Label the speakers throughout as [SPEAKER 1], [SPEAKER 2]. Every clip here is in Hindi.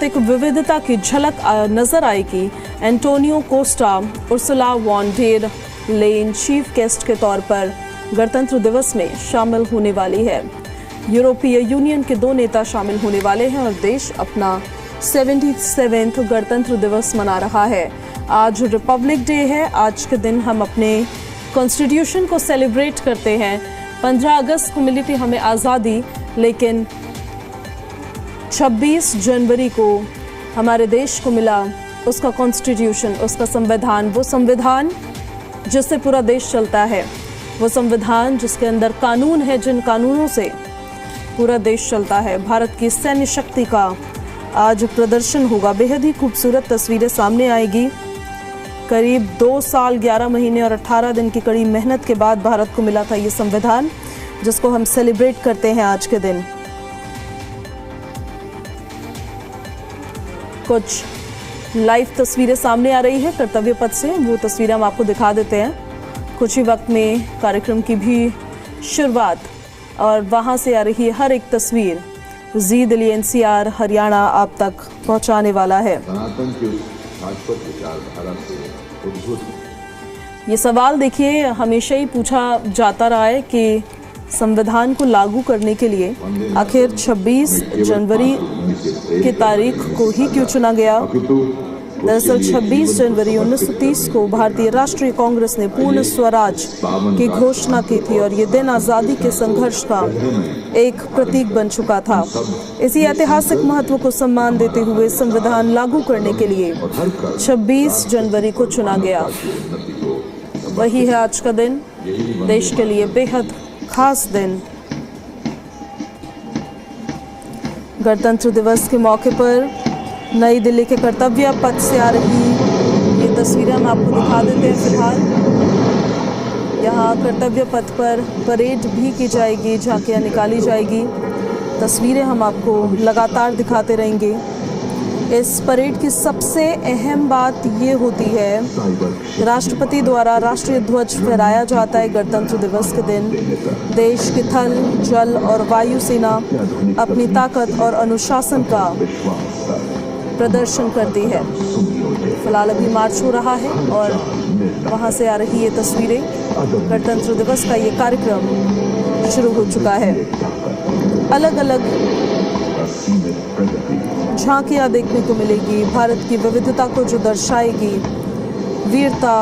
[SPEAKER 1] सांस्कृतिक विविधता की झलक नजर आएगी। Antonio Costa, Ursula von der Leyen chief guest के तौर पर गणतंत्र दिवस में शामिल होने वाली है। यूरोपीय यूनियन के 2 नेता शामिल होने वाले हैं और देश अपना 77वां गणतंत्र दिवस मना रहा है। आज रिपब्लिक डे है। आज के दिन हम अपने कॉन्स्टिट्यूशन को सेलिब्रेट करते हैं। 15 अगस्त को मिली थी हमें आज़ादी, लेकिन 26 जनवरी को हमारे देश को मिला उसका कॉन्स्टिट्यूशन, उसका संविधान, वो संविधान जिससे पूरा देश चलता है, वो संविधान जिसके अंदर कानून है, जिन कानूनों से पूरा देश चलता है। भारत की सैन्य शक्ति का आज प्रदर्शन होगा। बेहद ही खूबसूरत तस्वीरें सामने आएगी। करीब 2 साल 11 महीने और 18 दिन की कड़ी मेहनत के बाद भारत को मिला था ये संविधान, जिसको हम सेलिब्रेट करते हैं आज के दिन। कुछ लाइव तस्वीरें सामने आ रही है कर्तव्य पथ से, वो तस्वीरें हम आपको दिखा देते हैं। कुछ ही वक्त में कार्यक्रम की भी शुरुआत, और वहां से आ रही हर एक तस्वीर जी दिल्ली एनसीआर हरियाणा आप तक पहुंचाने वाला है। ये सवाल देखिए हमेशा ही पूछा जाता रहा है कि संविधान को लागू करने के लिए आखिर 26 जनवरी की तारीख को ही क्यों चुना गया। दरअसल 26 जनवरी 1930 को भारतीय राष्ट्रीय कांग्रेस ने पूर्ण स्वराज की घोषणा की थी और ये दिन आज़ादी के संघर्ष का एक प्रतीक बन चुका था। इसी ऐतिहासिक महत्व को सम्मान देते हुए संविधान लागू करने के लिए 26 जनवरी को चुना गया। वही है आज का दिन, देश के लिए बेहद खास दिन। गणतंत्र दिवस के मौके पर नई दिल्ली के कर्तव्य पथ से आ रही ये तस्वीरें हम आपको दिखा देते हैं। फिलहाल यहाँ कर्तव्य पथ पर परेड भी की जाएगी, झांकियाँ निकाली जाएगी। तस्वीरें हम आपको लगातार दिखाते रहेंगे। इस परेड की सबसे अहम बात ये होती है, राष्ट्रपति द्वारा राष्ट्रीय ध्वज फहराया जाता है गणतंत्र दिवस के दिन। देश की थल, जल और वायु सेना अपनी ताकत और अनुशासन का प्रदर्शन करती है। फिलहाल अभी मार्च हो रहा है और वहां से आ रही ये तस्वीरें। गणतंत्र दिवस का ये कार्यक्रम शुरू हो चुका है। अलग अलग झांकियां देखने को मिलेगी, भारत की विविधता को जो दर्शाएगी। वीरता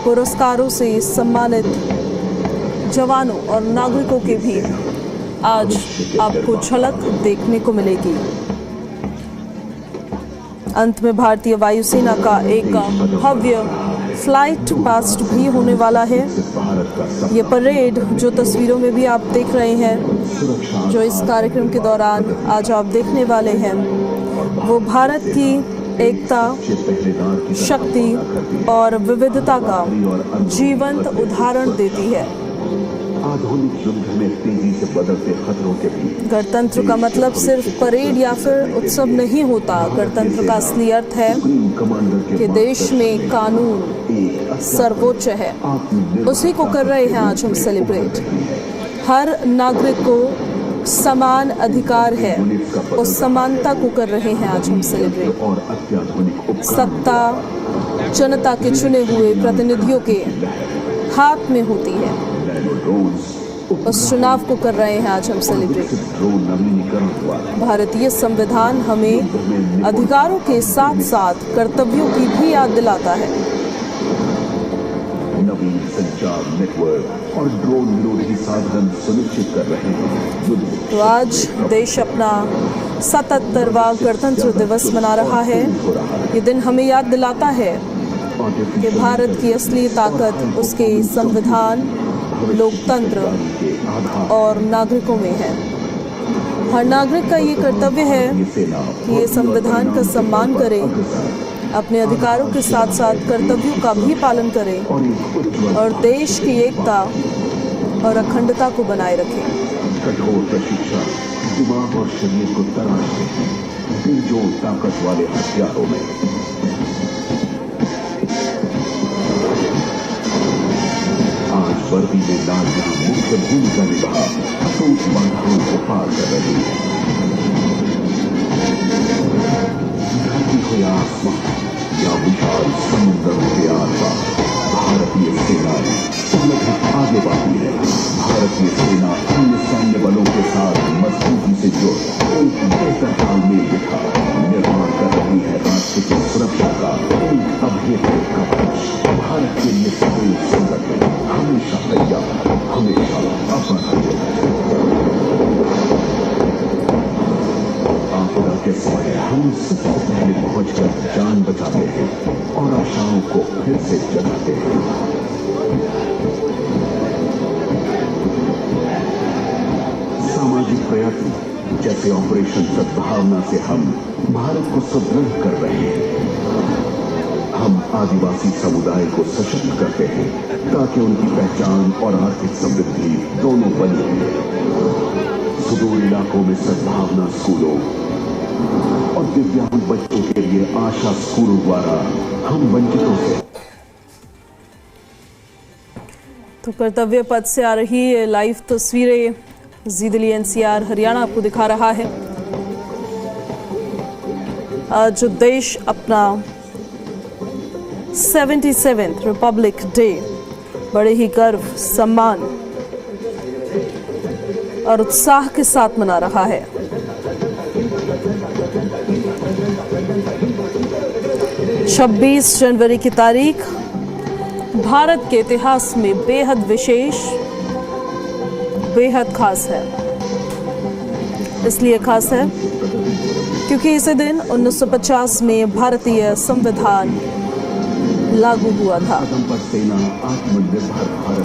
[SPEAKER 1] पुरस्कारों से सम्मानित जवानों और नागरिकों की भी आज आपको झलक देखने को मिलेगी। अंत में भारतीय वायुसेना का एक भव्य फ्लाइट पास्ट भी होने वाला है। ये परेड जो तस्वीरों में भी आप देख रहे हैं, जो इस कार्यक्रम के दौरान आज आप देखने वाले हैं, वो भारत की एकता, शक्ति और विविधता का जीवंत उदाहरण देती है।
[SPEAKER 2] आधुनिक युद्ध में तेजी से बदलते खतरों के बीच
[SPEAKER 1] गणतंत्र का मतलब सिर्फ परेड या फिर उत्सव नहीं होता। गणतंत्र का असली अर्थ है कि देश में कानून सर्वोच्च है, उसी को कर रहे हैं आज हम सेलिब्रेट। हर नागरिक को समान अधिकार है, उस समानता को कर रहे हैं आज हम सेलिब्रेट। सत्ता जनता के चुने हुए प्रतिनिधियों के हाथ में होती है, उस चुनाव को कर रहे हैं आज हम सेलिब्रेट। भारतीय संविधान हमें अधिकारों के साथ साथ कर्तव्यों की भी याद दिलाता है।
[SPEAKER 2] नवीन संचार नेटवर्क और ड्रोन निरोधी साधन सुनिश्चित कर रहे हैं।
[SPEAKER 1] तो आज देश अपना 77वां गणतंत्र दिवस मना रहा है। ये दिन हमें याद दिलाता है कि भारत की असली ताकत उसके संविधान, लोकतंत्र और नागरिकों में है। हर नागरिक का ये कर्तव्य है कि ये संविधान का सम्मान करे, अपने अधिकारों के साथ साथ कर्तव्यों का भी पालन करे और देश की एकता और अखंडता को बनाए रखे।
[SPEAKER 2] कठोर प्रशिक्षण दिमाग और शरीर को तराशते हैं बेजोड़ ताकत वाले हथियारों में। आज वर्दी में लाल मुख्य भूमिका निभा अटूट बाधाओं को पार कर रही है। आसमान या विशाल समुद्र के आसपास भारतीय सेना संगठित आगे बढ़ती है। भारतीय सेना अन्य सैन्य बलों के साथ मजबूती से जुड़ एक बेहतर तालमेल बिठा निर्माण कर रही है राष्ट्र की सुरक्षा का एक अभेद्य कवच। भारत के लिए सदैव संगठन हमेशा तैयार, हमेशा अपना। आपदा के समय हम सबसे पहले पहुंचकर जान बचाते हैं और आशाओं को फिर से जगाते हैं। सामाजिक प्रयत्न जैसे ऑपरेशन सद्भावना से हम भारत को सुदृढ़ कर रहे हैं। हम आदिवासी समुदाय को सशक्त करते हैं ताकि उनकी पहचान और आर्थिक समृद्धि दोनों बनी रहे। सुदूर इलाकों में सद्भावना स्कूलों और दिव्यांग बच्चों के लिए आशा स्कूलों द्वारा हम वंचितों से।
[SPEAKER 1] तो कर्तव्य पथ से आ रही लाइव तस्वीरें जी दिल्ली एनसीआर हरियाणा आपको दिखा रहा है। आज देश अपना 77th रिपब्लिक डे बड़े ही गर्व, सम्मान और उत्साह के साथ मना रहा है। छब्बीस जनवरी की तारीख भारत के इतिहास में बेहद विशेष, बेहद खास है। इसलिए खास है क्योंकि इसी दिन 1950 में भारतीय संविधान लागू हुआ था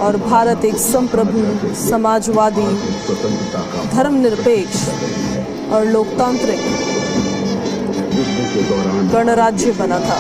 [SPEAKER 1] और भारत एक संप्रभु, समाजवादी, धर्मनिरपेक्ष और लोकतांत्रिक गणराज्य बना था।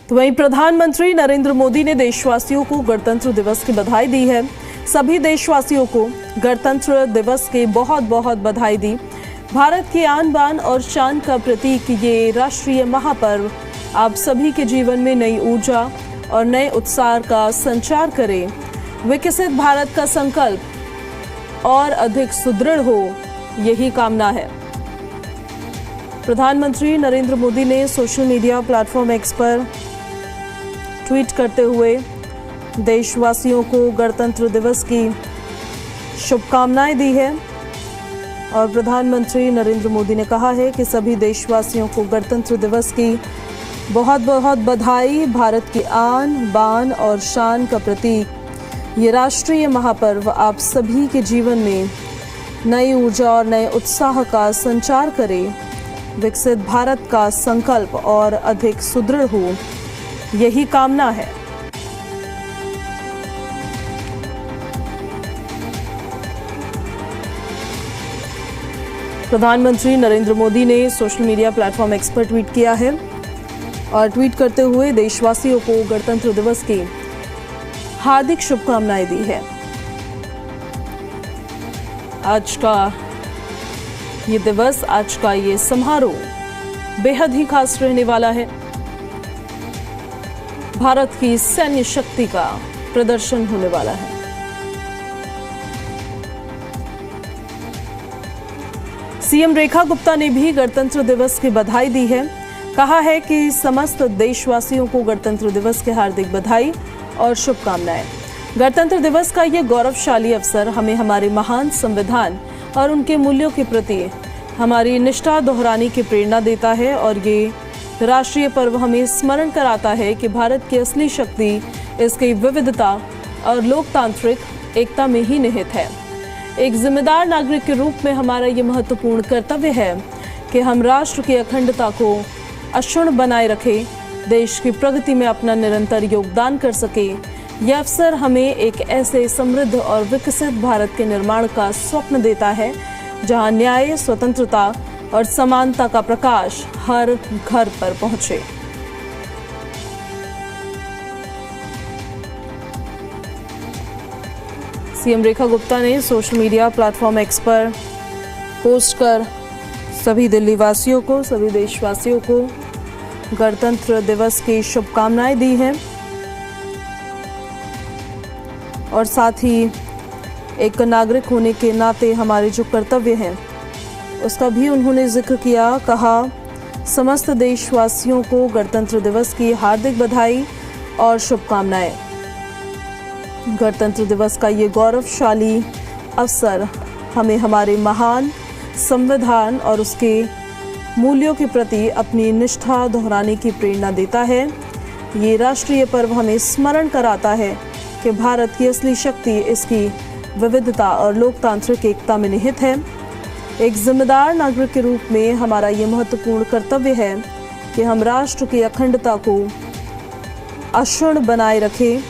[SPEAKER 1] तो वहीं प्रधानमंत्री नरेंद्र मोदी ने देशवासियों को गणतंत्र दिवस की बधाई दी है। सभी देशवासियों को गणतंत्र दिवस के बहुत बहुत बधाई दी। भारत की आन बान और शान का प्रतीक ये राष्ट्रीय महापर्व आप सभी के जीवन में नई ऊर्जा और नए उत्साह का संचार करे। विकसित भारत का संकल्प और अधिक सुदृढ़ हो, यही कामना है। प्रधानमंत्री नरेंद्र मोदी ने सोशल मीडिया प्लेटफॉर्म एक्स पर ट्वीट करते हुए देशवासियों को गणतंत्र दिवस की शुभकामनाएं दी है और प्रधानमंत्री नरेंद्र मोदी ने कहा है कि सभी देशवासियों को गणतंत्र दिवस की बहुत बहुत बधाई। भारत की आन बान और शान का प्रतीक ये राष्ट्रीय महापर्व आप सभी के जीवन में नई ऊर्जा और नए उत्साह का संचार करे। विकसित भारत का संकल्प और अधिक सुदृढ़ हो, यही कामना है। प्रधानमंत्री नरेंद्र मोदी ने सोशल मीडिया प्लेटफॉर्म एक्स पर ट्वीट किया है और ट्वीट करते हुए देशवासियों को गणतंत्र दिवस की हार्दिक शुभकामनाएं दी है। आज का ये दिवस, आज का ये समारोह बेहद ही खास रहने वाला है। भारत की सैन्य शक्ति का प्रदर्शन होने वाला है। सीएम रेखा गुप्ता ने भी गणतंत्र दिवस की बधाई दी है। कहा है कि समस्त देशवासियों को गणतंत्र दिवस की हार्दिक बधाई और शुभकामनाएं। गणतंत्र दिवस का ये गौरवशाली अवसर हमें हमारे महान संविधान और उनके मूल्यों के प्रति हमारी निष्ठा दोहराने की प्रेरणा देता है और ये राष्ट्रीय पर्व हमें स्मरण कराता है कि भारत की असली शक्ति इसकी विविधता और लोकतांत्रिक एकता में ही निहित है। एक जिम्मेदार नागरिक के रूप में हमारा ये महत्वपूर्ण कर्तव्य है कि हम राष्ट्र की अखंडता को अक्षुण्ण बनाए रखें, देश की प्रगति में अपना निरंतर योगदान कर सके। यह अवसर हमें एक ऐसे समृद्ध और विकसित भारत के निर्माण का स्वप्न देता है जहां न्याय, स्वतंत्रता और समानता का प्रकाश हर घर पर पहुंचे। सीएम रेखा गुप्ता ने सोशल मीडिया प्लेटफॉर्म एक्स पर पोस्ट कर सभी दिल्ली वासियों को, सभी देशवासियों को गणतंत्र दिवस की शुभकामनाएं दी हैं। और साथ ही एक नागरिक होने के नाते हमारे जो कर्तव्य हैं उसका भी उन्होंने जिक्र किया। कहा, समस्त देशवासियों को गणतंत्र दिवस की हार्दिक बधाई और शुभकामनाएं। गणतंत्र दिवस का ये गौरवशाली अवसर हमें हमारे महान संविधान और उसके मूल्यों के प्रति अपनी निष्ठा दोहराने की प्रेरणा देता है। ये राष्ट्रीय पर्व हमें स्मरण कराता है कि भारत की असली शक्ति इसकी विविधता और लोकतांत्रिक एकता में निहित है। एक जिम्मेदार नागरिक के रूप में हमारा ये महत्वपूर्ण कर्तव्य है कि हम राष्ट्र की अखंडता को अक्षुण्ण बनाए रखें,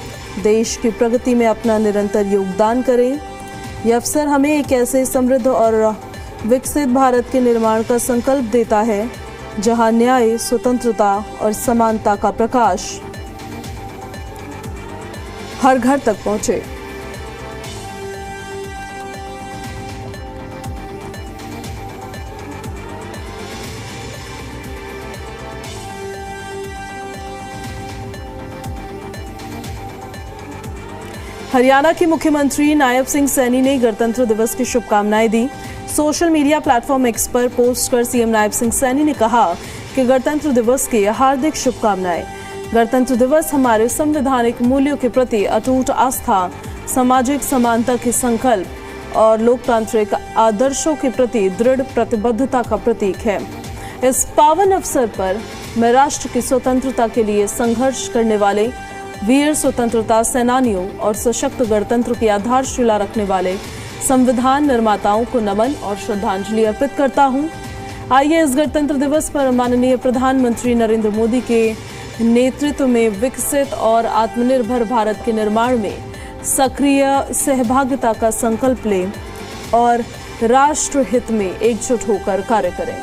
[SPEAKER 1] देश की प्रगति में अपना निरंतर योगदान करें। यह अवसर हमें एक ऐसे समृद्ध और विकसित भारत के निर्माण का संकल्प देता है जहां न्याय, स्वतंत्रता और समानता का प्रकाश हर घर तक पहुंचे। हरियाणा के मुख्यमंत्री नायब सिंह सैनी ने गणतंत्र दिवस की शुभकामनाएं दी। सोशल मीडिया प्लेटफॉर्म एक्स पर पोस्ट कर सीएम नायब सिंह सैनी ने कहा कि गणतंत्र दिवस की हार्दिक शुभकामनाएं। गणतंत्र दिवस हमारे संवैधानिक मूल्यों के प्रति अटूट आस्था, सामाजिक समानता के संकल्प और लोकतांत्रिक आदर्शों के प्रति दृढ़ प्रतिबद्धता का प्रतीक है। इस पावन अवसर पर मैं राष्ट्र की स्वतंत्रता के लिए संघर्ष करने वाले वीर स्वतंत्रता सेनानियों और सशक्त गणतंत्र की आधारशिला रखने वाले संविधान निर्माताओं को नमन और श्रद्धांजलि अर्पित करता हूं। आइए इस गणतंत्र दिवस पर माननीय प्रधानमंत्री नरेंद्र मोदी के नेतृत्व में विकसित और आत्मनिर्भर भारत के निर्माण में सक्रिय सहभागिता का संकल्प लें और राष्ट्र हित में एकजुट होकर कार्य करें।